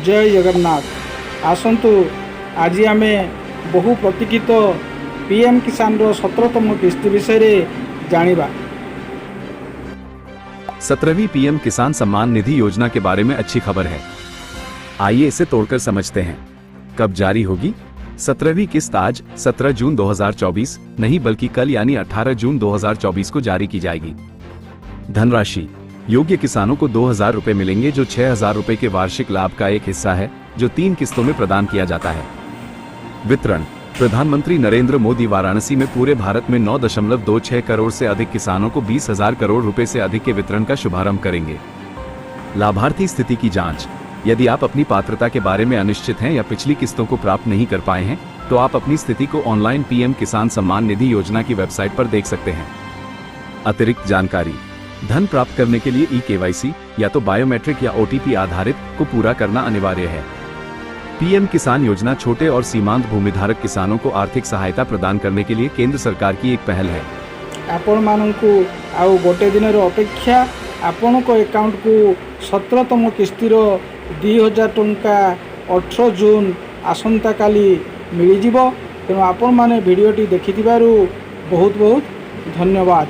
जय जगन्नाथ। आसंतु आज आम बहु प्रतीक्षित पीएम किसान रो 17तम किस्ती विषय जानिबा। 17वीं पीएम किसान सम्मान निधि योजना के बारे में अच्छी खबर है। आइए इसे तोड़कर समझते हैं। कब जारी होगी? 17वीं किस्त आज 17 जून 2024 नहीं बल्कि कल यानी 18 जून 2024 को जारी की जाएगी। धनराशि योग्य किसानों को 2000 रुपए मिलेंगे, जो 6000 रुपए के वार्षिक लाभ का एक हिस्सा है, जो 3 किस्तों में प्रदान किया जाता है। वितरण प्रधानमंत्री नरेंद्र मोदी वाराणसी में पूरे भारत में 9.26 करोड़ से अधिक किसानों को 20,000 करोड़ रुपए से अधिक के वितरण का शुभारंभ करेंगे। लाभार्थी स्थिति की जांच। यदि आप अपनी पात्रता के बारे में अनिश्चित हैं या पिछली किस्तों को प्राप्त नहीं कर पाए हैं, तो आप अपनी स्थिति को ऑनलाइन पीएम किसान सम्मान निधि योजना की वेबसाइट पर देख सकते हैं। अतिरिक्त जानकारी। धन प्राप्त करने के लिए ई-केवाईसी या तो बायोमेट्रिक या ओटीपी आधारित को पूरा करना अनिवार्य है। पीएम किसान योजना छोटे और सीमांत भूमिधारक किसानों को आर्थिक सहायता प्रदान करने के लिए केंद्र सरकार की एक पहल है। आपण मानू आउ गोटे दिन अपेक्षा आपण को अकाउंट को 17तम किस्ती 2000 टंका 18 जून आसंता काली मिल जिवो। तेणु आपण माने वीडियोटी देखि बहुत बहुत धन्यवाद।